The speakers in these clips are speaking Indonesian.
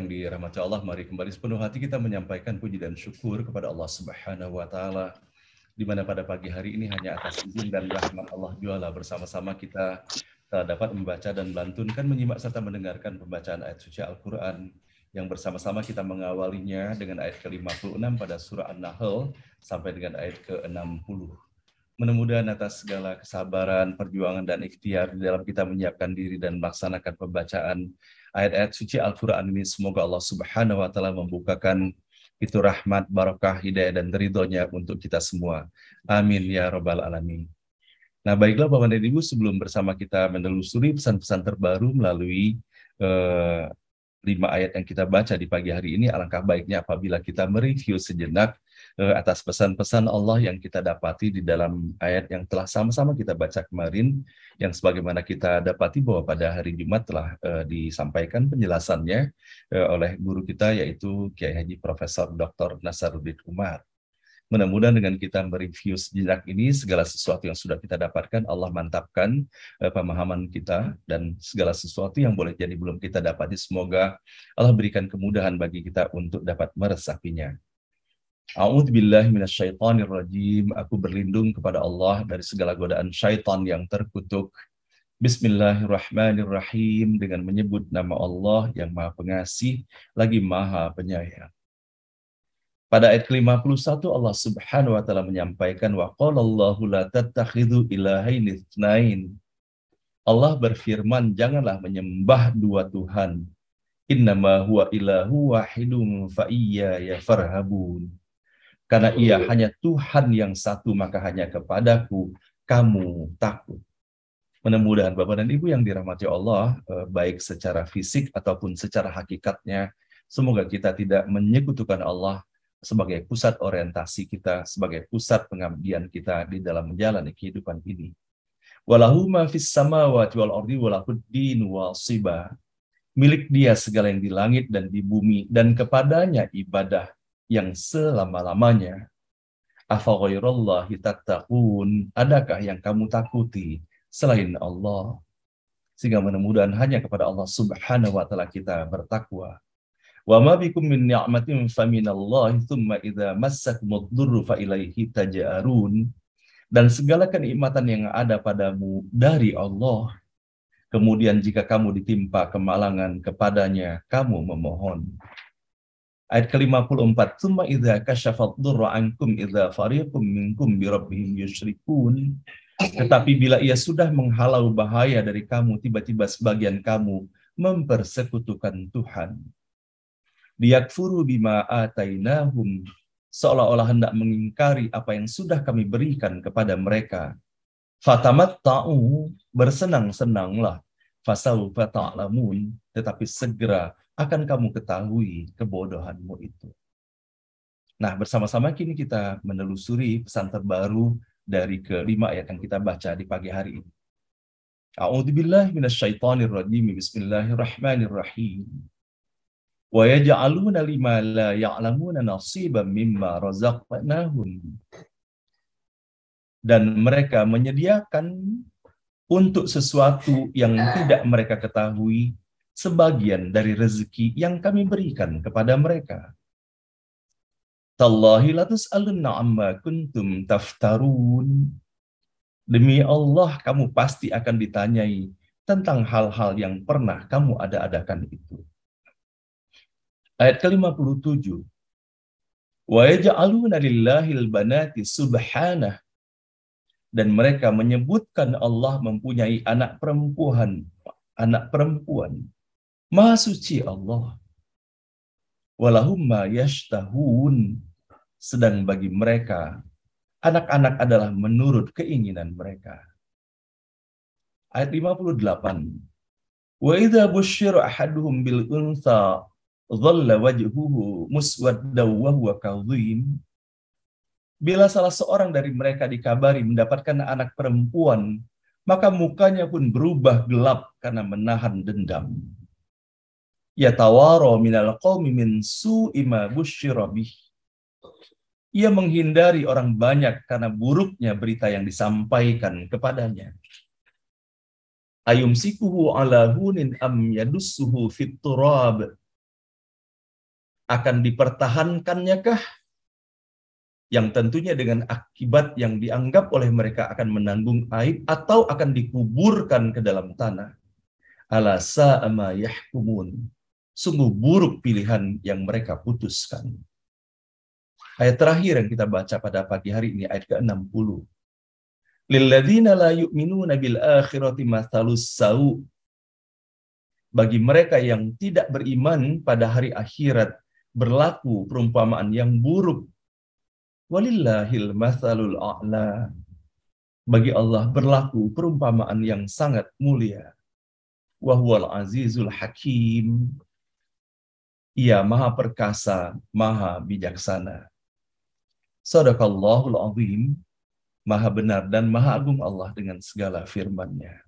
yang dirahmati Allah, mari kembali sepenuh hati kita menyampaikan puji dan syukur kepada Allah Subhanahu wa taala, di mana pada pagi hari ini hanya atas izin dan rahmat Allah juala bersama-sama kita dapat membaca dan melantunkan, menyimak serta mendengarkan pembacaan ayat suci Al-Qur'an yang bersama-sama kita mengawalinya dengan ayat ke-56 pada surah An-Nahl sampai dengan ayat ke-60. Mudah-mudahan atas segala kesabaran, perjuangan, dan ikhtiar di dalam kita menyiapkan diri dan melaksanakan pembacaan ayat-ayat suci Al-Quran ini, semoga Allah Subhanahu wa Ta'ala membukakan itu rahmat, barakah, hidayah, dan ridhonya untuk kita semua. Amin ya Rabbal Alamin. Nah, baiklah Bapak dan Ibu, sebelum bersama kita menelusuri pesan-pesan terbaru melalui 5 ayat yang kita baca di pagi hari ini, alangkah baiknya apabila kita mereview sejenak atas pesan-pesan Allah yang kita dapati di dalam ayat yang telah sama-sama kita baca kemarin, yang sebagaimana kita dapati bahwa pada hari Jumat telah disampaikan penjelasannya oleh guru kita, yaitu Kiai Haji Profesor Dr. Nasaruddin Umar. Mudah-mudahan dengan kita mereview sejenak ini, segala sesuatu yang sudah kita dapatkan, Allah mantapkan pemahaman kita, dan segala sesuatu yang boleh jadi belum kita dapati, semoga Allah berikan kemudahan bagi kita untuk dapat meresapinya. A'udzubillahi minasyaitonirrajim. Aku berlindung kepada Allah dari segala godaan syaitan yang terkutuk. Bismillahirrahmanirrahim. Dengan menyebut nama Allah yang Maha Pengasih lagi Maha Penyayang. Pada ayat ke-51 Allah Subhanahu wa taala menyampaikan, wa qala Allahu la tattakhidhu ilahaini itsnain. Allah berfirman, janganlah menyembah dua Tuhan. Innama huwa ilahu wahidun fa iyaya farhabun. Karena ia hanya Tuhan yang satu, maka hanya kepadaku kamu takut. Mudah-mudahan Bapak dan Ibu yang dirahmati Allah, baik secara fisik ataupun secara hakikatnya, semoga kita tidak menyekutukan Allah sebagai pusat orientasi kita, sebagai pusat pengabdian kita di dalam menjalani kehidupan ini. Walahu ma fis samawati wal ardi walahuddin wasiba. Milik Dia segala yang di langit dan di bumi, dan kepadanya ibadah yang selama-lamanya. Afa ghairallahi tattaqun, adakah yang kamu takuti selain Allah? Sehingga mudah-mudahan hanya kepada Allah Subhanahu wa taala kita bertakwa. Wa ma bikum min ni'matin faminallahi tsumma idza massakumud durru fa ilaihi taj'arun. Dan segala kenikmatan yang ada padamu dari Allah, kemudian jika kamu ditimpa kemalangan, kepadanya kamu memohon. Ayat ke-54, tsumma idza kasyafad durra ankum idza fariqum minkum bi rabbihim yusyrikun. Tetapi bila ia sudah menghalau bahaya dari kamu, tiba-tiba sebagian kamu mempersekutukan Tuhan. Liyakfuru bima atainahum, seolah-olah hendak mengingkari apa yang sudah kami berikan kepada mereka. Fatamatta'u, bersenang-senanglah. Fasawfa ta'lamun, tetapi segera akan kamu ketahui kebodohanmu itu. Nah, bersama-sama kini kita menelusuri pesan terbaru dari ke-5 ayat yang kita baca di pagi hari ini. A'udzubillahi minasyaitonirrajim. Bismillahirrahmanirrahim. Wa yaj'aluna lima la ya'lamuna nasiban mimma razaqnahum. Dan mereka menyediakan untuk sesuatu yang tidak mereka ketahui sebagian dari rezeki yang kami berikan kepada mereka. Tallahi la tus'alunna amma kuntum taftarun. Demi Allah, kamu pasti akan ditanyai tentang hal-hal yang pernah kamu ada-adakan itu. Ayat ke-57. Wa yaj'aluna lillahil banati subhanah. Dan mereka menyebutkan Allah mempunyai anak perempuan. Maha suci Allah. Walahum ma yashtahun. Sedang bagi mereka, anak-anak adalah menurut keinginan mereka. Ayat 58. Wa idza busyira ahaduhum bil untha dhalla wajhuhu muswaddaw wa huwa kadhim. Bila salah seorang dari mereka dikabari mendapatkan anak perempuan, maka mukanya pun berubah gelap karena menahan dendam. Yatawara minal qaumi min su'i ma busyira bih. Ia menghindari orang banyak karena buruknya berita yang disampaikan kepadanya. Ayumsikuhu ala hunin am yadussuhu fit turab. Akan dipertahankannya kah? Yang tentunya dengan akibat yang dianggap oleh mereka akan menanggung aib, atau akan dikuburkan ke dalam tanah. Ala sa'a ma yahkumun. Sungguh buruk pilihan yang mereka putuskan. Ayat terakhir yang kita baca pada pagi hari ini, ayat ke-60. Lilladzina la yu'minuna bil akhirati mathalus sau'. Bagi mereka yang tidak beriman pada hari akhirat, berlaku perumpamaan yang buruk. Walillahil mathalul a'la. Bagi Allah berlaku perumpamaan yang sangat mulia. Wa huwal azizul hakim. Ia maha perkasa, maha bijaksana. Shadaqallahul azim. Maha benar dan maha agung Allah dengan segala firman-Nya.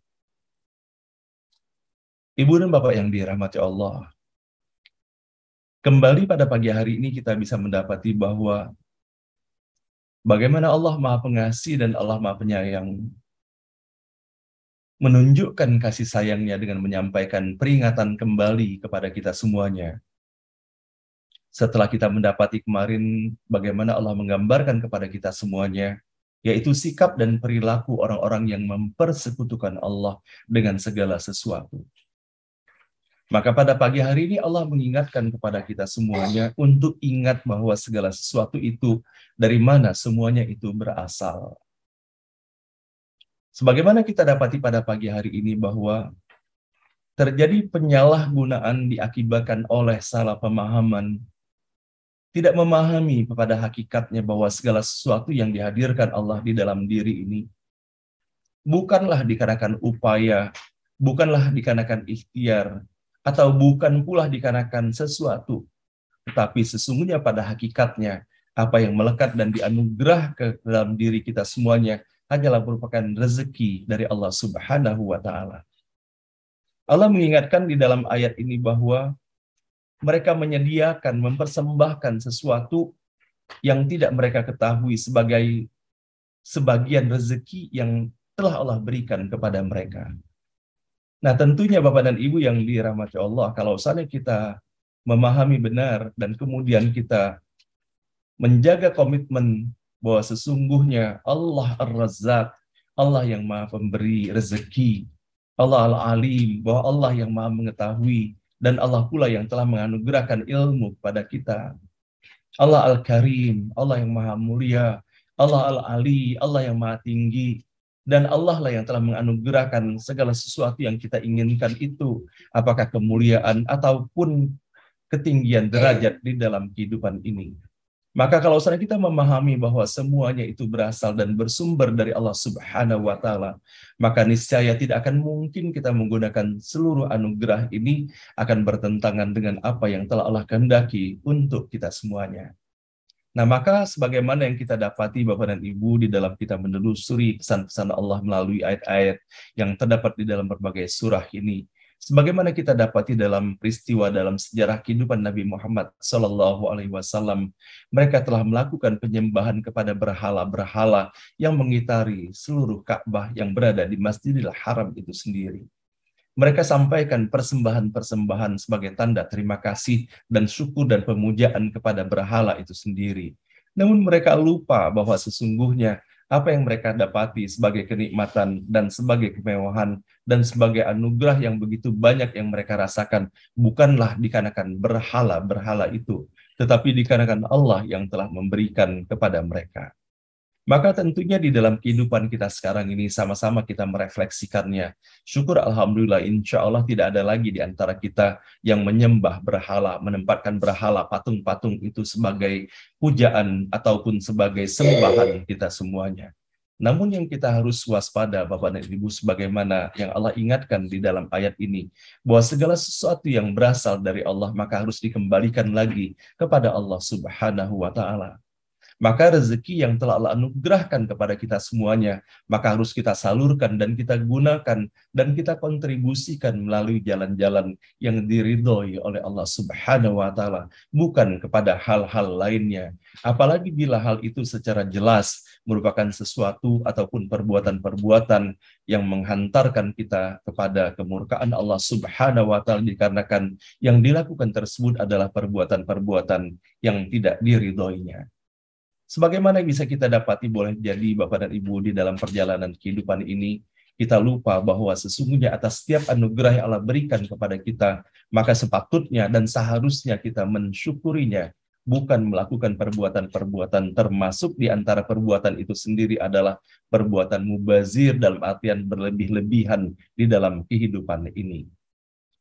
Ibu dan Bapak yang dirahmati Allah, kembali pada pagi hari ini kita bisa mendapati bahwa bagaimana Allah Maha Pengasih dan Allah Maha Penyayang menunjukkan kasih sayangnya dengan menyampaikan peringatan kembali kepada kita semuanya. Setelah kita mendapati kemarin bagaimana Allah menggambarkan kepada kita semuanya, yaitu sikap dan perilaku orang-orang yang mempersekutukan Allah dengan segala sesuatu. Maka pada pagi hari ini Allah mengingatkan kepada kita semuanya untuk ingat bahwa segala sesuatu itu dari mana semuanya itu berasal. Sebagaimana kita dapati pada pagi hari ini bahwa terjadi penyalahgunaan diakibatkan oleh salah pemahaman, tidak memahami pada hakikatnya bahwa segala sesuatu yang dihadirkan Allah di dalam diri ini bukanlah dikarenakan upaya, bukanlah dikarenakan ikhtiar, atau bukan pula dikarenakan sesuatu, tetapi sesungguhnya pada hakikatnya apa yang melekat dan dianugerah ke dalam diri kita semuanya hanyalah merupakan rezeki dari Allah Subhanahu wa Ta'ala. Allah mengingatkan di dalam ayat ini bahwa mereka menyediakan, mempersembahkan sesuatu yang tidak mereka ketahui sebagai sebagian rezeki yang telah Allah berikan kepada mereka. Nah, tentunya Bapak dan Ibu yang dirahmati Allah, kalau misalnya kita memahami benar dan kemudian kita menjaga komitmen bahwa sesungguhnya Allah Ar-Razzaq, Allah yang Maha Pemberi rezeki, Allah Al-Alim, bahwa Allah yang Maha Mengetahui, dan Allah pula yang telah menganugerahkan ilmu kepada kita. Allah Al-Karim, Allah yang Maha Mulia, Allah Al-Ali, Allah yang Maha Tinggi, dan Allah lah yang telah menganugerahkan segala sesuatu yang kita inginkan itu, apakah kemuliaan ataupun ketinggian derajat di dalam kehidupan ini. Maka kalau misalnya kita memahami bahwa semuanya itu berasal dan bersumber dari Allah Subhanahu wa Ta'ala, maka niscaya tidak akan mungkin kita menggunakan seluruh anugerah ini akan bertentangan dengan apa yang telah Allah kehendaki untuk kita semuanya. Nah, maka sebagaimana yang kita dapati Bapak dan Ibu di dalam kita menelusuri pesan-pesan Allah melalui ayat-ayat yang terdapat di dalam berbagai surah ini, sebagaimana kita dapati dalam peristiwa dalam sejarah kehidupan Nabi Muhammad SAW, mereka telah melakukan penyembahan kepada berhala-berhala yang mengitari seluruh Ka'bah yang berada di Masjidil Haram itu sendiri. Mereka sampaikan persembahan-persembahan sebagai tanda terima kasih dan syukur dan pemujaan kepada berhala itu sendiri. Namun mereka lupa bahwa sesungguhnya apa yang mereka dapati sebagai kenikmatan dan sebagai kemewahan dan sebagai anugerah yang begitu banyak yang mereka rasakan bukanlah dikarenakan berhala-berhala itu, tetapi dikarenakan Allah yang telah memberikan kepada mereka. Maka tentunya di dalam kehidupan kita sekarang ini sama-sama kita merefleksikannya. Syukur Alhamdulillah, insya Allah tidak ada lagi di antara kita yang menyembah berhala, menempatkan berhala, patung-patung itu sebagai pujaan ataupun sebagai sembahan kita semuanya. Namun yang kita harus waspada Bapak dan Ibu, sebagaimana yang Allah ingatkan di dalam ayat ini, bahwa segala sesuatu yang berasal dari Allah maka harus dikembalikan lagi kepada Allah Subhanahu wa Ta'ala. Maka rezeki yang telah Allah anugerahkan kepada kita semuanya, maka harus kita salurkan dan kita gunakan dan kita kontribusikan melalui jalan-jalan yang diridhoi oleh Allah Subhanahu wa taala, bukan kepada hal-hal lainnya. Apalagi bila hal itu secara jelas merupakan sesuatu ataupun perbuatan-perbuatan yang menghantarkan kita kepada kemurkaan Allah Subhanahu wa taala, dikarenakan yang dilakukan tersebut adalah perbuatan-perbuatan yang tidak diridhoinya. Sebagaimana bisa kita dapati, boleh jadi Bapak dan Ibu, di dalam perjalanan kehidupan ini, kita lupa bahwa sesungguhnya atas setiap anugerah yang Allah berikan kepada kita, maka sepatutnya dan seharusnya kita mensyukurinya, bukan melakukan perbuatan-perbuatan, termasuk di antara perbuatan itu sendiri adalah perbuatan mubazir dalam artian berlebih-lebihan di dalam kehidupan ini.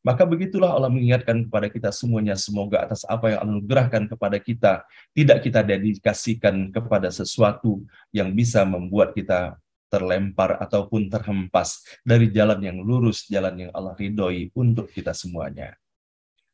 Maka begitulah Allah mengingatkan kepada kita semuanya, semoga atas apa yang Allah anugerahkan kepada kita, tidak kita dedikasikan kepada sesuatu yang bisa membuat kita terlempar ataupun terhempas dari jalan yang lurus, jalan yang Allah ridhoi untuk kita semuanya.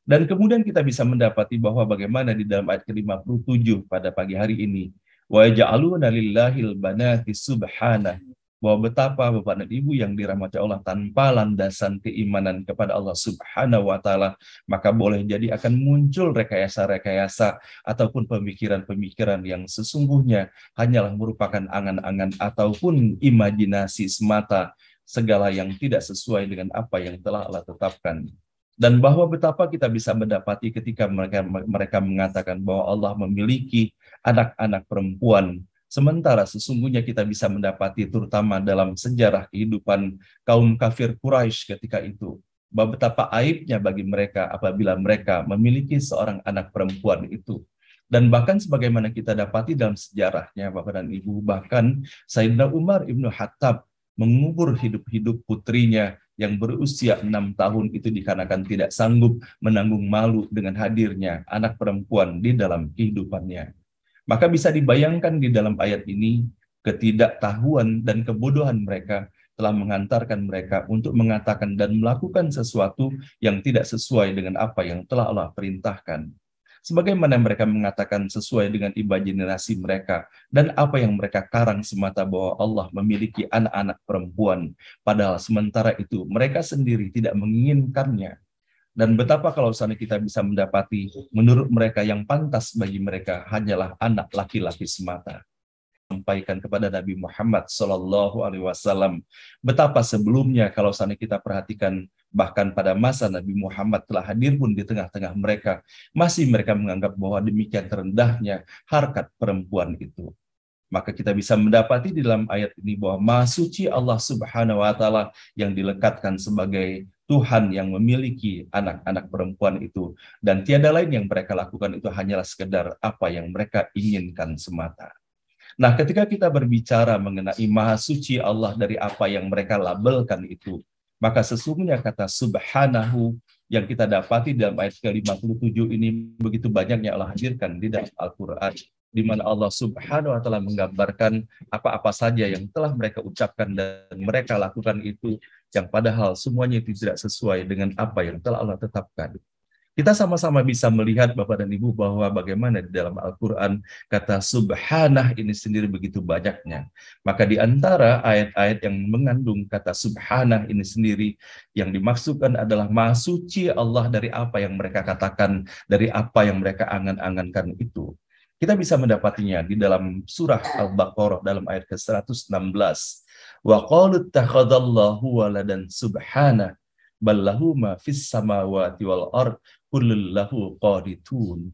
Dan kemudian kita bisa mendapati bahwa bagaimana di dalam ayat ke-57 pada pagi hari ini, wa yaj'aluna lillahil banati subhanah, bahwa betapa Bapak dan Ibu yang dirahmati Allah, tanpa landasan keimanan kepada Allah Subhanahu wa taala, maka boleh jadi akan muncul rekayasa-rekayasa ataupun pemikiran-pemikiran yang sesungguhnya hanyalah merupakan angan-angan ataupun imajinasi semata, segala yang tidak sesuai dengan apa yang telah Allah tetapkan. Dan bahwa betapa kita bisa mendapati ketika mereka mengatakan bahwa Allah memiliki anak-anak perempuan, sementara sesungguhnya kita bisa mendapati terutama dalam sejarah kehidupan kaum kafir Quraisy ketika itu, bahwa betapa aibnya bagi mereka apabila mereka memiliki seorang anak perempuan itu. Dan bahkan sebagaimana kita dapati dalam sejarahnya Bapak dan Ibu, bahkan Sayyidina Umar Ibnu Khattab mengubur hidup-hidup putrinya yang berusia 6 tahun itu dikarenakan tidak sanggup menanggung malu dengan hadirnya anak perempuan di dalam kehidupannya. Maka bisa dibayangkan di dalam ayat ini, ketidaktahuan dan kebodohan mereka telah mengantarkan mereka untuk mengatakan dan melakukan sesuatu yang tidak sesuai dengan apa yang telah Allah perintahkan. Sebagaimana mereka mengatakan sesuai dengan imajinasi mereka dan apa yang mereka karang semata bahwa Allah memiliki anak-anak perempuan, padahal sementara itu mereka sendiri tidak menginginkannya. Dan betapa kalau sana kita bisa mendapati, menurut mereka yang pantas bagi mereka hanyalah anak laki-laki semata. Sampaikan kepada Nabi Muhammad Sallallahu Alaihi Wasallam, betapa sebelumnya kalau sana kita perhatikan, bahkan pada masa Nabi Muhammad telah hadir pun di tengah-tengah mereka, masih mereka menganggap bahwa demikian rendahnya harkat perempuan itu. Maka kita bisa mendapati di dalam ayat ini bahwa Maha Suci Allah Subhanahu wa taala yang dilekatkan sebagai Tuhan yang memiliki anak-anak perempuan itu, dan tiada lain yang mereka lakukan itu hanyalah sekedar apa yang mereka inginkan semata. Nah, ketika kita berbicara mengenai Maha Suci Allah dari apa yang mereka labelkan itu, maka sesungguhnya kata Subhanahu yang kita dapati dalam ayat ke-57 ini begitu banyaknya Allah hadirkan di dalam Al-Quran, di mana Allah Subhanahu wa taala menggambarkan apa-apa saja yang telah mereka ucapkan dan mereka lakukan itu, yang padahal semuanya itu tidak sesuai dengan apa yang telah Allah tetapkan. Kita sama-sama bisa melihat Bapak dan Ibu bahwa bagaimana di dalam Al-Quran kata subhanah ini sendiri begitu banyaknya. Maka di antara ayat-ayat yang mengandung kata subhanah ini sendiri, yang dimaksudkan adalah Maha Suci Allah dari apa yang mereka katakan, dari apa yang mereka angan-angankan itu. Kita bisa mendapatinya di dalam surah Al-Baqarah dalam ayat ke-116. Wa qalu ittakhadallahu waladan subhanah ballahu ma fis samawati wal ard kullun lahu qanitun.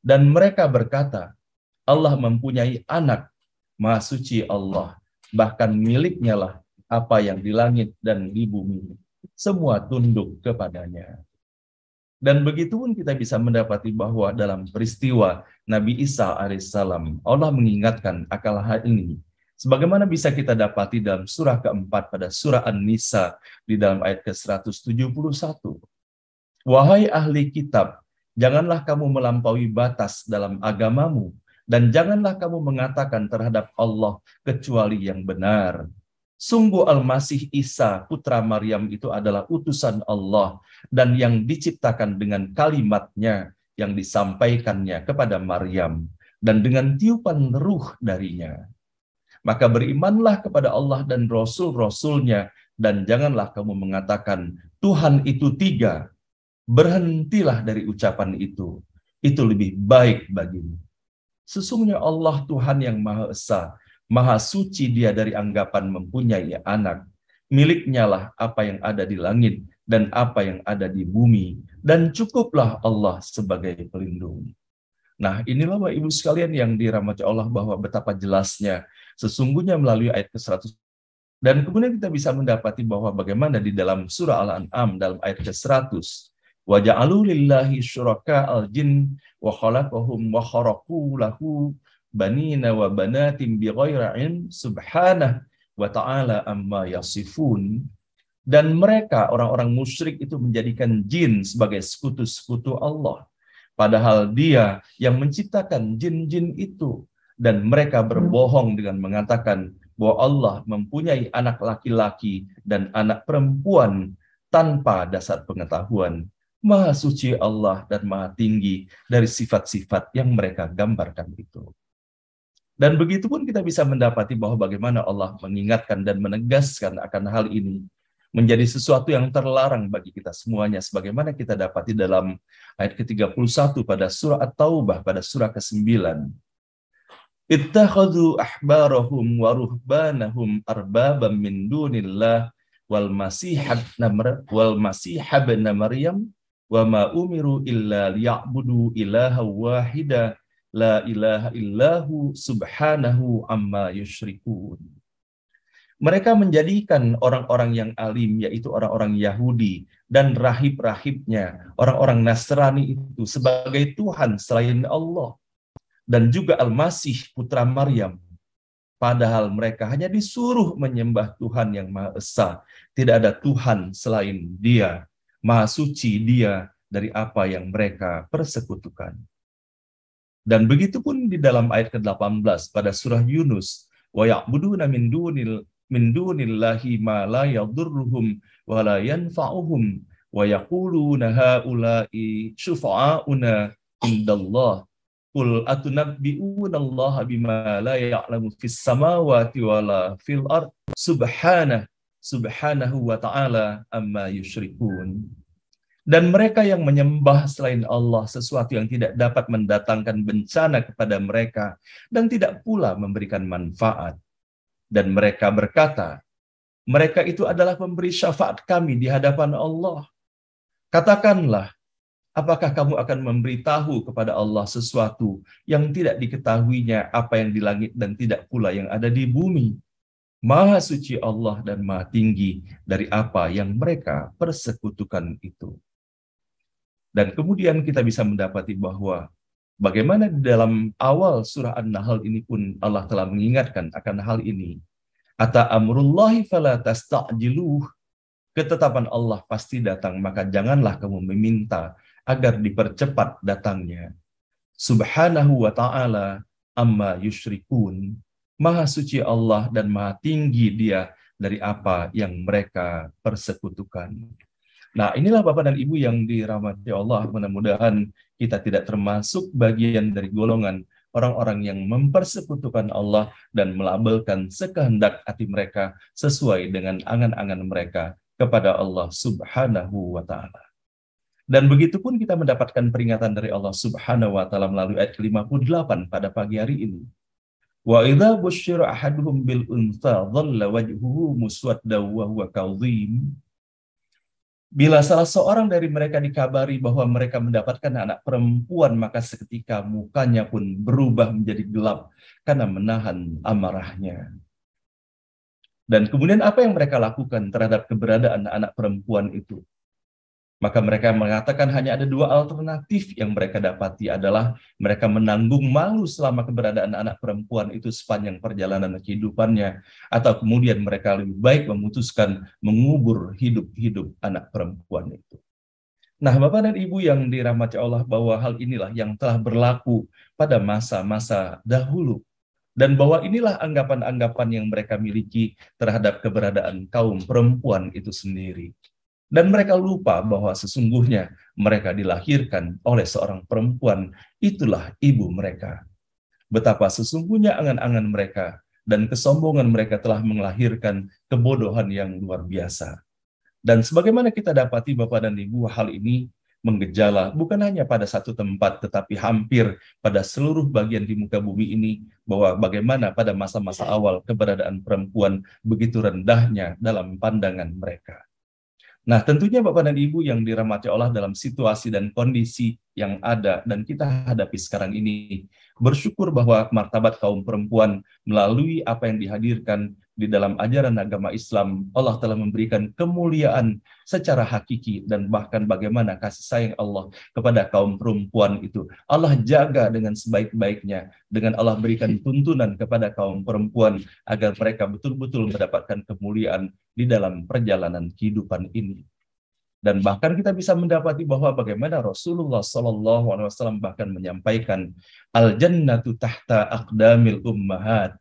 Dan mereka berkata, Allah mempunyai anak, Maha Suci Allah, bahkan miliknya lah apa yang di langit dan di bumi, semua tunduk kepadanya. Dan begitu pun kita bisa mendapati bahwa dalam peristiwa Nabi Isa alaihissalam, Allah mengingatkan akal hal ini. Sebagaimana bisa kita dapati dalam surah keempat pada surah An-Nisa di dalam ayat ke-171. Wahai ahli kitab, janganlah kamu melampaui batas dalam agamamu, dan janganlah kamu mengatakan terhadap Allah kecuali yang benar. Sungguh Al-Masih Isa, putra Maryam itu adalah utusan Allah, dan yang diciptakan dengan kalimatnya yang disampaikannya kepada Maryam. dan dengan tiupan ruh darinya. Maka berimanlah kepada Allah dan Rasul-Rasulnya, dan janganlah kamu mengatakan, Tuhan itu tiga. Berhentilah dari ucapan itu. Itu lebih baik bagimu. Sesungguhnya Allah Tuhan yang Maha Esa, Maha Suci Dia dari anggapan mempunyai anak. Miliknya lah apa yang ada di langit dan apa yang ada di bumi. Dan cukuplah Allah sebagai pelindung. Nah, inilah Bapak Ibu sekalian yang dirahmati Allah, bahwa betapa jelasnya sesungguhnya melalui ayat ke-100. Dan kemudian kita bisa mendapati bahwa bagaimana di dalam surah Al-An'am dalam ayat ke-100, wa ja'alu lillahi syuraka al-jin wa khalaqahum wa kharaqu lahu banina wa banatin bighairi ilm subhanahu wa ta'ala amma yasifun. Dan mereka orang-orang musyrik itu menjadikan jin sebagai sekutu-sekutu Allah. Padahal Dia yang menciptakan jin-jin itu. Dan mereka berbohong dengan mengatakan bahwa Allah mempunyai anak laki-laki dan anak perempuan tanpa dasar pengetahuan. Maha suci Allah dan maha tinggi dari sifat-sifat yang mereka gambarkan itu. Dan begitu pun kita bisa mendapati bahwa bagaimana Allah mengingatkan dan menegaskan akan hal ini menjadi sesuatu yang terlarang bagi kita semuanya, sebagaimana kita dapati dalam ayat ke-31 pada surah At-Taubah pada surah ke-9. Ittakhadhu ahbarahum wa ruhbanahum arbabam min dunillah wal masih ibn Maryam wa ma umiru illa liya'budu ilaha wahida la ilaha illahu subhanahu amma yusyrikun. Mereka menjadikan orang-orang yang alim, yaitu orang-orang Yahudi dan rahib-rahibnya, orang-orang Nasrani itu sebagai Tuhan selain Allah. Dan juga Al-Masih putra Maryam. Padahal mereka hanya disuruh menyembah Tuhan yang Maha Esa. Tidak ada Tuhan selain Dia. Maha suci Dia dari apa yang mereka persekutukan. Dan begitu pun di dalam ayat ke-18 pada surah Yunus. Wa ya'buduna min dunillahi ma la yadurruhum wa la yanfa'uhum wa yaquluna haula'i syufa'auna indallah qul atunabbi'una Allah bima la ya'lamu fis samawati wa la fil ard subhanahu wa ta'ala amma yusyrikun. Dan mereka yang menyembah selain Allah sesuatu yang tidak dapat mendatangkan bencana kepada mereka dan tidak pula memberikan manfaat. Dan mereka berkata, mereka itu adalah pemberi syafaat kami di hadapan Allah. Katakanlah, apakah kamu akan memberitahu kepada Allah sesuatu yang tidak diketahuinya apa yang di langit dan tidak pula yang ada di bumi? Maha suci Allah dan maha tinggi dari apa yang mereka persekutukan itu. Dan kemudian kita bisa mendapati bahwa bagaimana di dalam awal surah An-Nahl ini pun Allah telah mengingatkan akan hal ini. Ata amrullahi fala tasta'jiluh. Ketetapan Allah pasti datang, maka janganlah kamu meminta agar dipercepat datangnya. Subhanahu wa ta'ala amma yusyrikun. Maha suci Allah dan maha tinggi Dia dari apa yang mereka persekutukan. Nah, inilah Bapak dan Ibu yang dirahmati Allah. Mudah-mudahan kita tidak termasuk bagian dari golongan orang-orang yang mempersekutukan Allah dan melabelkan sekehendak hati mereka sesuai dengan angan-angan mereka kepada Allah Subhanahu wa ta'ala. Dan begitu pun kita mendapatkan peringatan dari Allah Subhanahu wa ta'ala melalui ayat 58 pada pagi hari ini. Wa idza busyira ahaduhum bil untha dhalla wajhuhu muswadda wa huwa kadhim. Bila salah seorang dari mereka dikabari bahwa mereka mendapatkan anak perempuan, maka seketika mukanya pun berubah menjadi gelap karena menahan amarahnya. Dan kemudian apa yang mereka lakukan terhadap keberadaan anak perempuan itu? Maka mereka mengatakan hanya ada dua alternatif yang mereka dapati, adalah mereka menanggung malu selama keberadaan anak perempuan itu sepanjang perjalanan kehidupannya, atau kemudian mereka lebih baik memutuskan mengubur hidup-hidup anak perempuan itu. Nah, Bapak dan Ibu yang dirahmati Allah, bahwa hal inilah yang telah berlaku pada masa-masa dahulu. Dan bahwa inilah anggapan-anggapan yang mereka miliki terhadap keberadaan kaum perempuan itu sendiri. Dan mereka lupa bahwa sesungguhnya mereka dilahirkan oleh seorang perempuan, itulah ibu mereka. betapa sesungguhnya angan-angan mereka dan kesombongan mereka telah melahirkan kebodohan yang luar biasa. Dan sebagaimana kita dapati Bapak dan Ibu, hal ini menggejala bukan hanya pada satu tempat, tetapi hampir pada seluruh bagian di muka bumi ini, bahwa bagaimana pada masa-masa awal keberadaan perempuan begitu rendahnya dalam pandangan mereka. Nah, tentunya Bapak dan Ibu yang dirahmati Allah, dalam situasi dan kondisi yang ada dan kita hadapi sekarang ini, bersyukur bahwa martabat kaum perempuan melalui apa yang dihadirkan di dalam ajaran agama Islam, Allah telah memberikan kemuliaan secara hakiki, dan bahkan bagaimana kasih sayang Allah kepada kaum perempuan itu Allah jaga dengan sebaik-baiknya, dengan Allah berikan tuntunan kepada kaum perempuan agar mereka betul-betul mendapatkan kemuliaan di dalam perjalanan kehidupan ini. Dan bahkan kita bisa mendapati bahwa bagaimana Rasulullah SAW bahkan menyampaikan al-jannatu tahta aqdamil ummahat,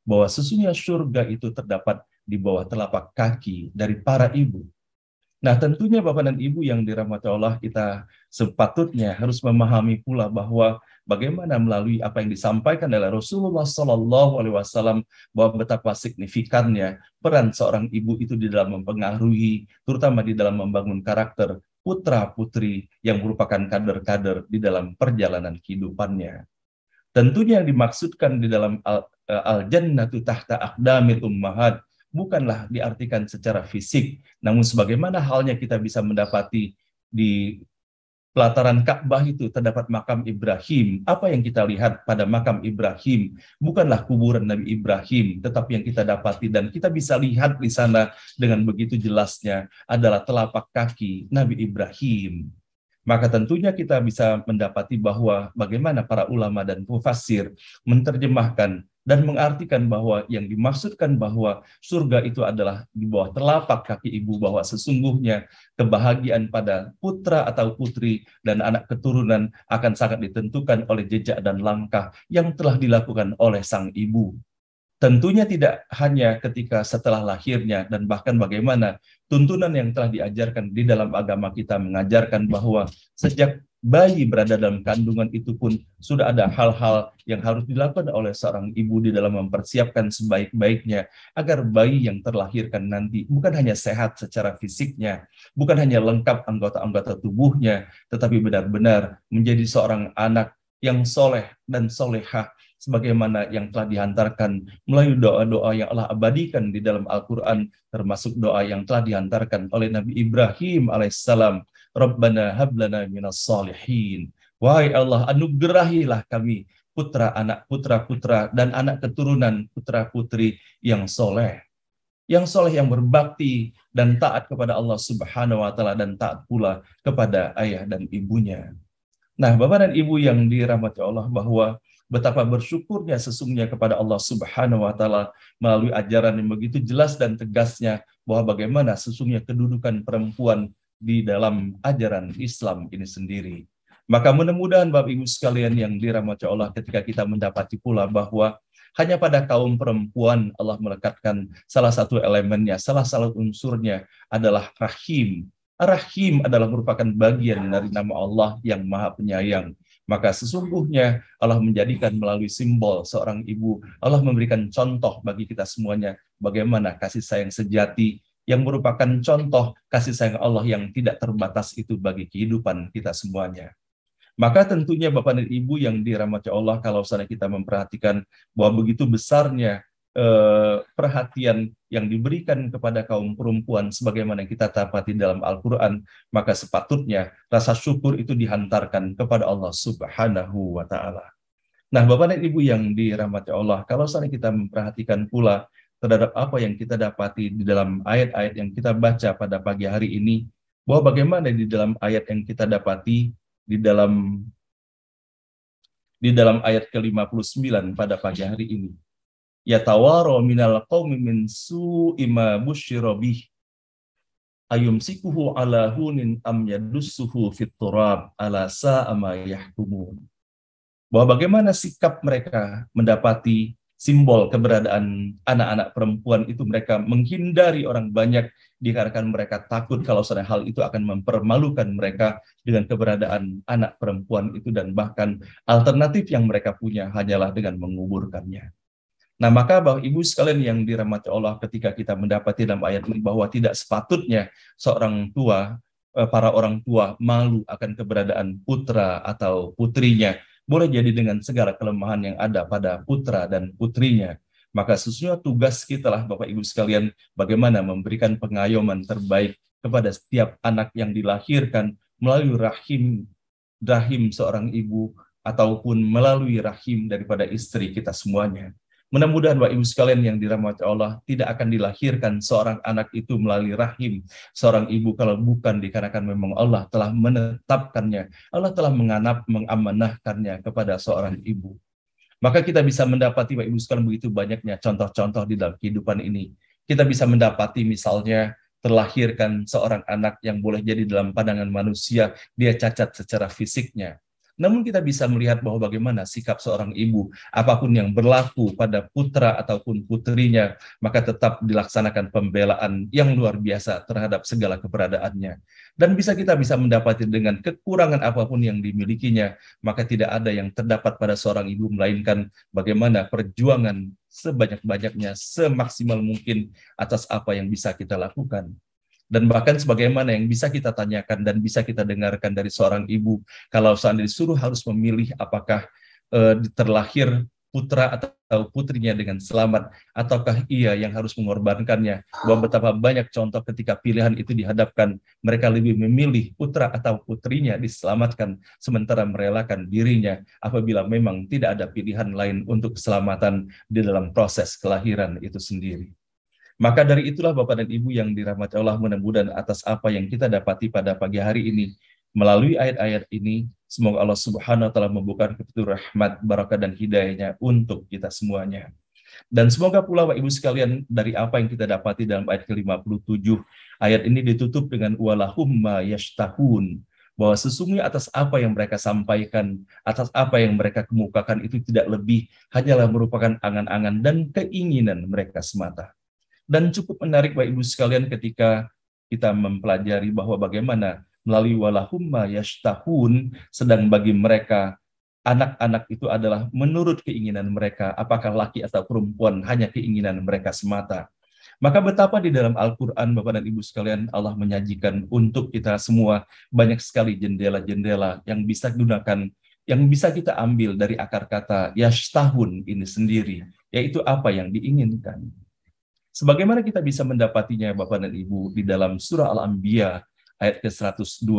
bahwa sesungguhnya surga itu terdapat di bawah telapak kaki dari para ibu. Nah, tentunya Bapak dan Ibu yang dirahmati Allah, kita sepatutnya harus memahami pula bahwa bagaimana melalui apa yang disampaikan oleh Rasulullah SAW, bahwa betapa signifikannya peran seorang ibu itu di dalam mempengaruhi, terutama di dalam membangun karakter putra-putri yang merupakan kader-kader di dalam perjalanan kehidupannya. Tentunya yang dimaksudkan di dalam al-jannatu tahta aqdamil ummahat bukanlah diartikan secara fisik, namun sebagaimana halnya kita bisa mendapati di pelataran Ka'bah itu terdapat makam Ibrahim. Apa yang kita lihat pada makam Ibrahim bukanlah kuburan Nabi Ibrahim, tetapi yang kita dapati dan kita bisa lihat di sana dengan begitu jelasnya adalah telapak kaki Nabi Ibrahim. Maka tentunya kita bisa mendapati bahwa bagaimana para ulama dan mufassir menerjemahkan dan mengartikan bahwa yang dimaksudkan bahwa surga itu adalah di bawah telapak kaki ibu, bahwa sesungguhnya kebahagiaan pada putra atau putri dan anak keturunan akan sangat ditentukan oleh jejak dan langkah yang telah dilakukan oleh sang ibu. Tentunya tidak hanya ketika setelah lahirnya, dan bahkan bagaimana tuntunan yang telah diajarkan di dalam agama kita mengajarkan bahwa sejak bayi berada dalam kandungan itu pun sudah ada hal-hal yang harus dilakukan oleh seorang ibu di dalam mempersiapkan sebaik-baiknya agar bayi yang terlahirkan nanti bukan hanya sehat secara fisiknya, bukan hanya lengkap anggota-anggota tubuhnya, tetapi benar-benar menjadi seorang anak yang soleh dan solehah, sebagaimana yang telah dihantarkan melalui doa-doa yang Allah abadikan di dalam Al-Quran, termasuk doa yang telah dihantarkan oleh Nabi Ibrahim alaihissalam, Rabbana hablana minas salihin. Wahai Allah, anugerahilah kami putra, anak putra-putra dan anak keturunan putra-putri yang soleh. Yang soleh, yang berbakti dan taat kepada Allah Subhanahu wa Ta'ala, dan taat pula kepada ayah dan ibunya. Nah, Bapak dan Ibu yang dirahmati Allah, bahwa betapa bersyukurnya sesungguhnya kepada Allah Subhanahu wa Ta'ala melalui ajaran yang begitu jelas dan tegasnya, bahwa bagaimana sesungguhnya kedudukan perempuan di dalam ajaran Islam ini sendiri. Maka mudah-mudahan Bapak Ibu sekalian yang dirahmati Allah, ketika kita mendapati pula bahwa hanya pada kaum perempuan Allah melekatkan salah satu elemennya, salah satu unsurnya adalah rahim. Rahim adalah merupakan bagian dari nama Allah yang Maha Penyayang. Maka sesungguhnya Allah menjadikan melalui simbol seorang ibu, Allah memberikan contoh bagi kita semuanya bagaimana kasih sayang sejati yang merupakan contoh kasih sayang Allah yang tidak terbatas itu bagi kehidupan kita semuanya. Maka tentunya Bapak dan Ibu yang dirahmati Allah, kalau misalnya kita memperhatikan bahwa begitu besarnya perhatian yang diberikan kepada kaum perempuan sebagaimana kita dapati dalam Al-Quran, maka sepatutnya rasa syukur itu dihantarkan kepada Allah Subhanahu wa Ta'ala. Nah, Bapak dan Ibu yang dirahmati Allah, kalau misalnya kita memperhatikan pula terhadap apa yang kita dapati di dalam ayat-ayat yang kita baca pada pagi hari ini, bahwa bagaimana di dalam ayat yang kita dapati di dalam ayat ke-59 pada pagi hari ini, yatawaro minal qaumi min su'i ma busyira bih ayumsikuhu ala hunin am yadussuhu fit turab ala sa'a ma yahkumun. Bahwa bagaimana sikap mereka mendapati simbol keberadaan anak-anak perempuan itu mereka menghindari orang banyak dikarenakan mereka takut kalau suatu hal itu akan mempermalukan mereka dengan keberadaan anak perempuan itu, dan bahkan alternatif yang mereka punya hanyalah dengan menguburkannya. Nah, maka Bapak Ibu sekalian yang dirahmati Allah, ketika kita mendapati dalam ayat ini bahwa tidak sepatutnya seorang tua, para orang tua malu akan keberadaan putra atau putrinya, boleh jadi dengan segala kelemahan yang ada pada putra dan putrinya. Maka sesungguhnya tugas kita lah Bapak Ibu sekalian, bagaimana memberikan pengayoman terbaik kepada setiap anak yang dilahirkan melalui rahim seorang ibu ataupun melalui rahim daripada istri kita semuanya. Mudah-mudahan Bapak Ibu sekalian yang dirahmati Allah, tidak akan dilahirkan seorang anak itu melalui rahim seorang ibu kalau bukan dikarenakan memang Allah telah menetapkannya, Allah telah mengamanahkannya kepada seorang ibu. Maka kita bisa mendapati Bapak Ibu sekalian begitu banyaknya contoh-contoh di dalam kehidupan ini. Kita bisa mendapati misalnya terlahirkan seorang anak yang boleh jadi dalam pandangan manusia dia cacat secara fisiknya. Namun kita bisa melihat bahwa bagaimana sikap seorang ibu, apapun yang berlaku pada putra ataupun putrinya, maka tetap dilaksanakan pembelaan yang luar biasa terhadap segala keberadaannya. Dan kita bisa mendapati dengan kekurangan apapun yang dimilikinya, maka tidak ada yang terdapat pada seorang ibu melainkan bagaimana perjuangan sebanyak-banyaknya, semaksimal mungkin atas apa yang bisa kita lakukan. Dan bahkan sebagaimana yang bisa kita tanyakan dan bisa kita dengarkan dari seorang ibu, kalau seandainya disuruh harus memilih apakah terlahir putra atau putrinya dengan selamat, ataukah ia yang harus mengorbankannya. Bahwa betapa banyak contoh ketika pilihan itu dihadapkan, mereka lebih memilih putra atau putrinya diselamatkan, sementara merelakan dirinya apabila memang tidak ada pilihan lain untuk keselamatan di dalam proses kelahiran itu sendiri. Maka dari itulah Bapak dan Ibu yang dirahmati Allah, mudah-mudahan atas apa yang kita dapati pada pagi hari ini, melalui ayat-ayat ini, semoga Allah Subhanahu wa Ta'ala membuka pintu rahmat, barakah dan hidayahnya untuk kita semuanya. Dan semoga pula Bapak Ibu sekalian, dari apa yang kita dapati dalam ayat ke-57, ayat ini ditutup dengan walahum ma yashtahun, bahwa sesungguhnya atas apa yang mereka sampaikan, atas apa yang mereka kemukakan itu tidak lebih, hanyalah merupakan angan-angan dan keinginan mereka semata. Dan cukup menarik Bapak Ibu sekalian ketika kita mempelajari bahwa bagaimana melalui walahumma yashtahun, sedang bagi mereka anak-anak itu adalah menurut keinginan mereka, apakah laki atau perempuan, hanya keinginan mereka semata. Maka betapa di dalam Al-Quran Bapak dan Ibu sekalian, Allah menyajikan untuk kita semua banyak sekali jendela-jendela yang bisa gunakan, yang bisa kita ambil dari akar kata yashtahun ini sendiri, yaitu apa yang diinginkan. Sebagaimana kita bisa mendapatinya Bapak dan Ibu di dalam surah Al-Anbiya ayat ke-102.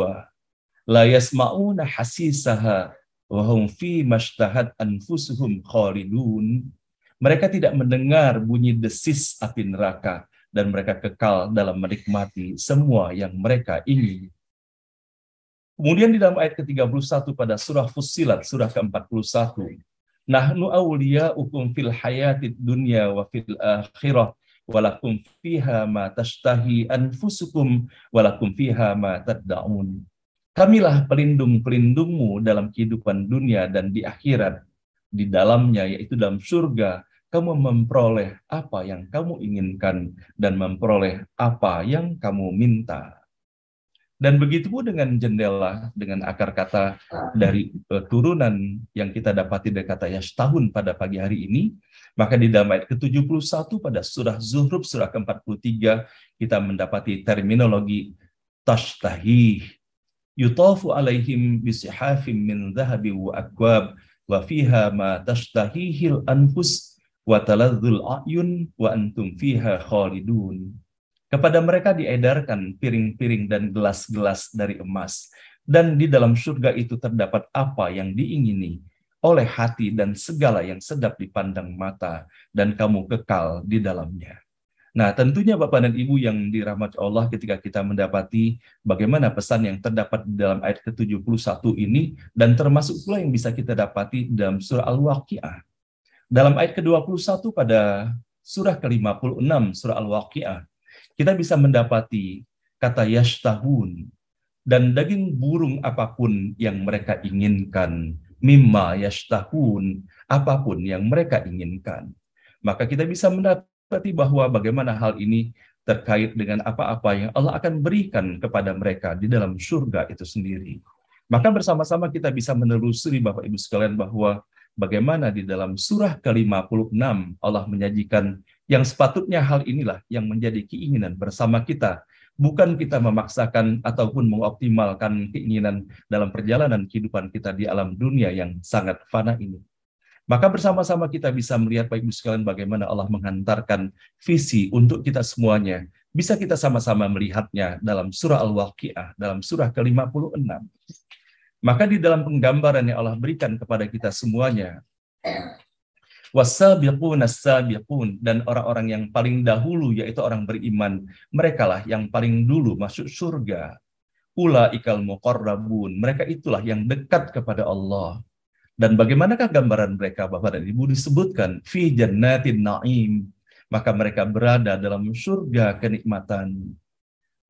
La yasma'una hasisaha wa hum fi mashtahat anfusuhum khalidun. Mereka tidak mendengar bunyi desis api neraka dan mereka kekal dalam menikmati semua yang mereka ingin. Kemudian di dalam ayat ke-31 pada surah Fussilat, surah ke-41. Nahnu awliya'ukum fil hayatid dunya wa fil akhirah walakum fiha ma tashtahi anfusukum walakum fiha ma tad'un. Kamilah pelindung-pelindungmu dalam kehidupan dunia dan di akhirat. Di dalamnya, yaitu dalam surga, kamu memperoleh apa yang kamu inginkan dan memperoleh apa yang kamu minta. Dan begitu pun dengan jendela, dengan akar kata dari turunan yang kita dapati dari kata yashtahun pada pagi hari ini, maka di dalam ayat ke-71 pada surah Zuhruf, surah ke-43, kita mendapati terminologi tashtahih. Yutafu alaihim bisihafim min dhahabi wa akwab, wa fiha ma tashtahihil anfus, wa taladzul a'yun, wa antum fiha khalidun. Kepada mereka diedarkan piring-piring dan gelas-gelas dari emas. Dan di dalam surga itu terdapat apa yang diingini oleh hati dan segala yang sedap dipandang mata. Dan kamu kekal di dalamnya. Nah, tentunya Bapak dan Ibu yang dirahmati Allah, ketika kita mendapati bagaimana pesan yang terdapat di dalam ayat ke-71 ini, dan termasuk pula yang bisa kita dapati dalam surah Al-Waqi'ah. Dalam ayat ke-21 pada surah ke-56, surah Al-Waqi'ah, kita bisa mendapati kata yashtahun, dan daging burung apapun yang mereka inginkan, mimma yashtahun, apapun yang mereka inginkan. Maka kita bisa mendapati bahwa bagaimana hal ini terkait dengan apa-apa yang Allah akan berikan kepada mereka di dalam surga itu sendiri. Maka bersama-sama kita bisa menelusuri Bapak Ibu sekalian bahwa bagaimana di dalam surah ke-56 Allah menyajikan yang sepatutnya hal inilah yang menjadi keinginan bersama kita. Bukan kita memaksakan ataupun mengoptimalkan keinginan dalam perjalanan kehidupan kita di alam dunia yang sangat fana ini. Maka bersama-sama kita bisa melihat Bapak Ibu sekalian bagaimana Allah menghantarkan visi untuk kita semuanya. Bisa kita sama-sama melihatnya dalam surah Al-Waqiah, dalam surah ke-56. Maka di dalam penggambaran yang Allah berikan kepada kita semuanya, was-sabiqun as-sabiqun, dan orang-orang yang paling dahulu yaitu orang beriman, merekalah yang paling dulu masuk surga. Ulaikal muqarrabun, mereka itulah yang dekat kepada Allah. Dan bagaimanakah gambaran mereka, Bapak dan Ibu? Disebutkan fi jannatin na'im, maka mereka berada dalam surga kenikmatan.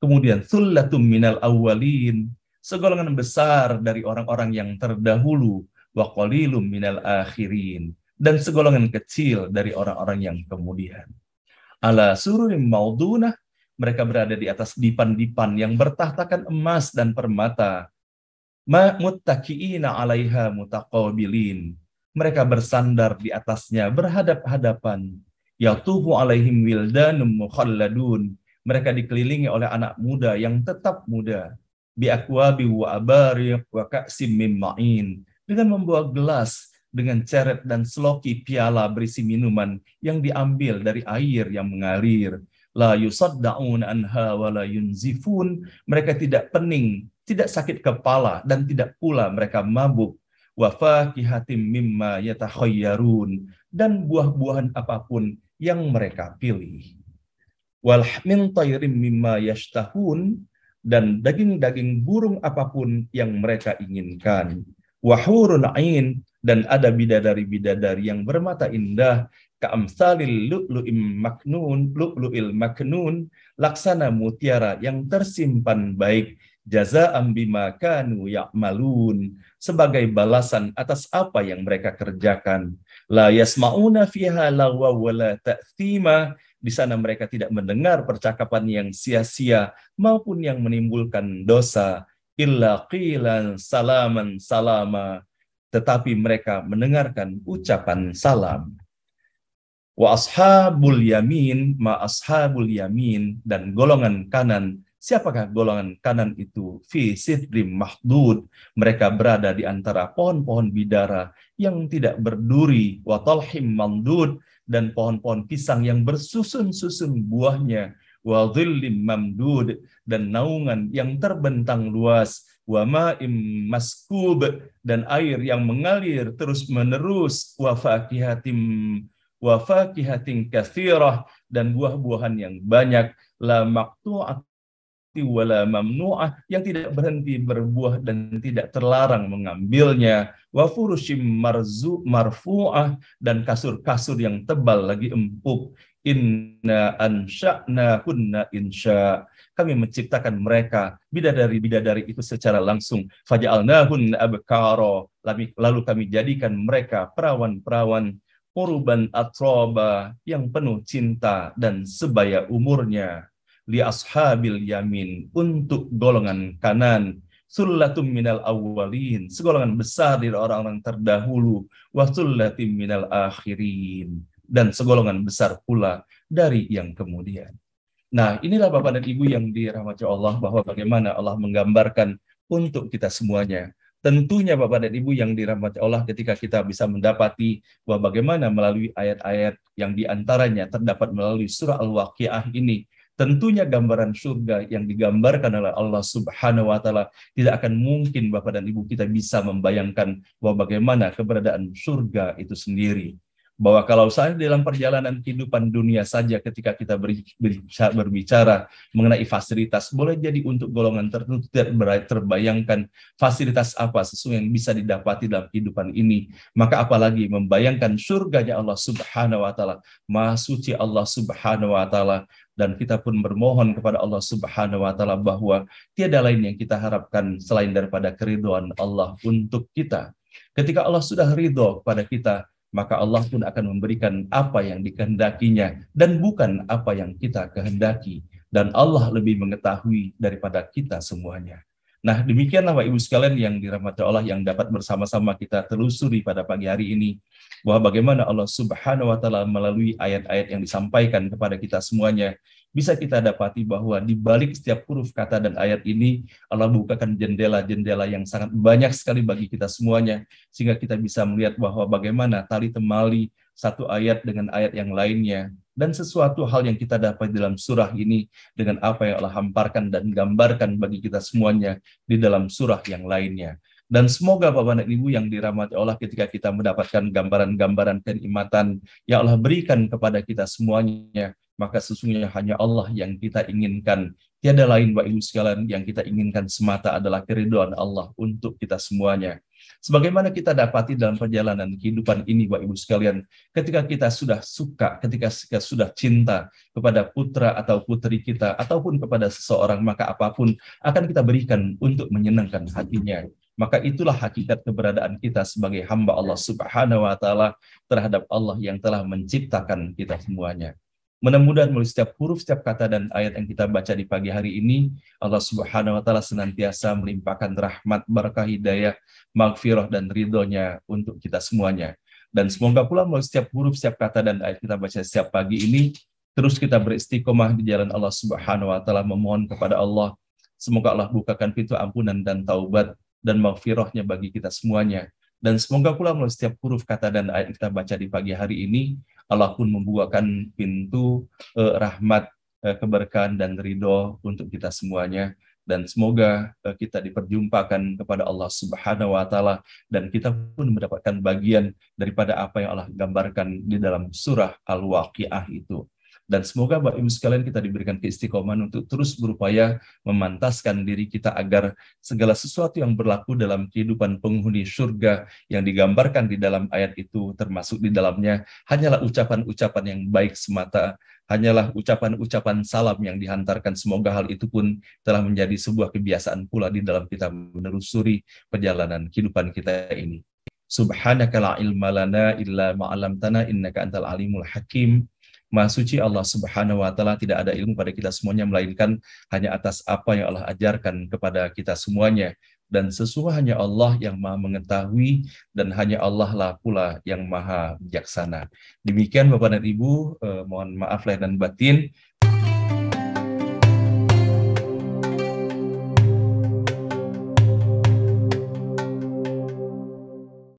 Kemudian sullatum minal awwalin, segolongan besar dari orang-orang yang terdahulu, wa qalilum minal akhirin, dan segolongan kecil dari orang-orang yang kemudian. Ala sururim maudunah, mereka berada di atas dipan-dipan yang bertahtakan emas dan permata. Muttaqiina 'alaiha mutaqabilin, mereka bersandar di atasnya berhadap-hadapan. Yatufu 'alaihim wildanum mukhalladun, mereka dikelilingi oleh anak muda yang tetap muda. Bi akwabi wa abariq wa ka'sim min ma'in, dengan membawa gelas dengan ceret dan seloki piala berisi minuman yang diambil dari air yang mengalir. La yusaddaun anha wa la yunzifun, mereka tidak pening, tidak sakit kepala, dan tidak pula mereka mabuk. Wa fakihatim mimma yatakhayyarun, dan buah-buahan apapun yang mereka pilih. Wal min tayrim mimma yashtahun, dan daging-daging burung apapun yang mereka inginkan. Wa hurun ain, dan ada bidadari-bidadari yang bermata indah, ka'amsalil lu'lu'il maknun, laksana mutiara yang tersimpan baik, jazaa'an bima kanu ya'malun, sebagai balasan atas apa yang mereka kerjakan. La yasma'una fiha lawa wala ta'thima, di sana mereka tidak mendengar percakapan yang sia-sia maupun yang menimbulkan dosa, illa qilan salaman salama, tetapi mereka mendengarkan ucapan salam. Wa ashabul yamin ma ashabul yamin, dan golongan kanan, siapakah golongan kanan itu? Fi sidrim mahdud, mereka berada di antara pohon-pohon bidara yang tidak berduri, wa talhim mamdud, dan pohon-pohon pisang yang bersusun-susun buahnya, wa dhillim mamdud, dan naungan yang terbentang luas, wa ma'im maskub, dan air yang mengalir terus-menerus, wa fakihatin katsirah, dan buah-buahan yang banyak, la maqtu'ati wala mamnu'ah, yang tidak berhenti berbuah dan tidak terlarang mengambilnya, wa furushim marfu'ah, dan kasur-kasur yang tebal lagi empuk. Inna ansha'na kunna insya, kami menciptakan mereka bidadari-bidadari itu secara langsung. Faja'alnahun abkara, lalu kami jadikan mereka perawan-perawan, uruban atroba, yang penuh cinta dan sebaya umurnya. Li ashabil yamin, untuk golongan kanan. Sullatum minal awwalin, segolongan besar dari orang-orang terdahulu. Wa sullatim minal akhirin, dan segolongan besar pula dari yang kemudian. Nah, inilah Bapak dan Ibu yang dirahmati Allah, bahwa bagaimana Allah menggambarkan untuk kita semuanya. Tentunya Bapak dan Ibu yang dirahmati Allah, ketika kita bisa mendapati bahwa bagaimana melalui ayat-ayat yang diantaranya terdapat melalui surah Al-Waqiah ini, tentunya gambaran surga yang digambarkan oleh Allah Subhanahu wa Ta'ala, tidak akan mungkin Bapak dan Ibu kita bisa membayangkan bahwa bagaimana keberadaan surga itu sendiri. Bahwa kalau saya dalam perjalanan kehidupan dunia saja, ketika kita berbicara mengenai fasilitas, boleh jadi untuk golongan tertentu tidak terbayangkan fasilitas apa sesuai yang bisa didapati dalam kehidupan ini. Maka apalagi membayangkan surganya Allah Subhanahu wa Ta'ala, Maha Suci Allah Subhanahu wa Ta'ala. Dan kita pun bermohon kepada Allah Subhanahu wa Ta'ala bahwa tiada lain yang kita harapkan selain daripada keridhaan Allah untuk kita. Ketika Allah sudah ridho kepada kita, maka Allah pun akan memberikan apa yang dikehendakinya dan bukan apa yang kita kehendaki. Dan Allah lebih mengetahui daripada kita semuanya. Nah, demikianlah Bapak Ibu sekalian yang dirahmati Allah yang dapat bersama-sama kita telusuri pada pagi hari ini, bahwa bagaimana Allah Subhanahu wa taala melalui ayat-ayat yang disampaikan kepada kita semuanya, bisa kita dapati bahwa di balik setiap huruf kata dan ayat ini Allah bukakan jendela-jendela yang sangat banyak sekali bagi kita semuanya, sehingga kita bisa melihat bahwa bagaimana tali temali satu ayat dengan ayat yang lainnya, dan sesuatu hal yang kita dapat dalam surah ini dengan apa yang Allah hamparkan dan gambarkan bagi kita semuanya di dalam surah yang lainnya. Dan semoga Bapak dan Ibu yang dirahmati Allah, ketika kita mendapatkan gambaran-gambaran kenikmatan yang Allah berikan kepada kita semuanya, maka sesungguhnya hanya Allah yang kita inginkan. Tiada lain Bapak Ibu sekalian, yang kita inginkan semata adalah keridhaan Allah untuk kita semuanya. Sebagaimana kita dapati dalam perjalanan kehidupan ini Bapak Ibu sekalian, ketika kita sudah suka, ketika kita sudah cinta kepada putra atau putri kita, ataupun kepada seseorang, maka apapun akan kita berikan untuk menyenangkan hatinya. Maka itulah hakikat keberadaan kita sebagai hamba Allah Subhanahu wa taala terhadap Allah yang telah menciptakan kita semuanya. Mudah-mudahan melalui setiap huruf, setiap kata dan ayat yang kita baca di pagi hari ini, Allah Subhanahu wa taala senantiasa melimpahkan rahmat, berkah, hidayah, maghfirah dan ridhonya untuk kita semuanya. Dan semoga pula melalui setiap huruf, setiap kata dan ayat kita baca setiap pagi ini, terus kita beristiqomah di jalan Allah Subhanahu wa taala, memohon kepada Allah, semoga Allah bukakan pintu ampunan dan taubat dan maghfirahnya bagi kita semuanya. Dan semoga pula melalui setiap huruf, kata, dan ayat kita baca di pagi hari ini, Allah pun membukakan pintu rahmat, keberkahan, dan ridho untuk kita semuanya. Dan semoga kita diperjumpakan kepada Allah Subhanahu wa taala, dan kita pun mendapatkan bagian daripada apa yang Allah gambarkan di dalam surah Al-Waqiah itu. Dan semoga Bapak Ibu sekalian kita diberikan keistiqomahan untuk terus berupaya memantaskan diri kita agar segala sesuatu yang berlaku dalam kehidupan penghuni surga yang digambarkan di dalam ayat itu, termasuk di dalamnya hanyalah ucapan-ucapan yang baik semata, hanyalah ucapan-ucapan salam yang dihantarkan. Semoga hal itu pun telah menjadi sebuah kebiasaan pula di dalam kita menelusuri perjalanan kehidupan kita ini. Subhanaka la ilma lana illa ma 'allamtana innaka antal alimul hakim. Maha suci Allah Subhanahu wa taala, tidak ada ilmu pada kita semuanya melainkan hanya atas apa yang Allah ajarkan kepada kita semuanya. Dan sesungguhnya Allah yang Maha mengetahui, dan hanya Allah lah pula yang Maha bijaksana. Demikian Bapak dan Ibu, mohon maaf lahir dan batin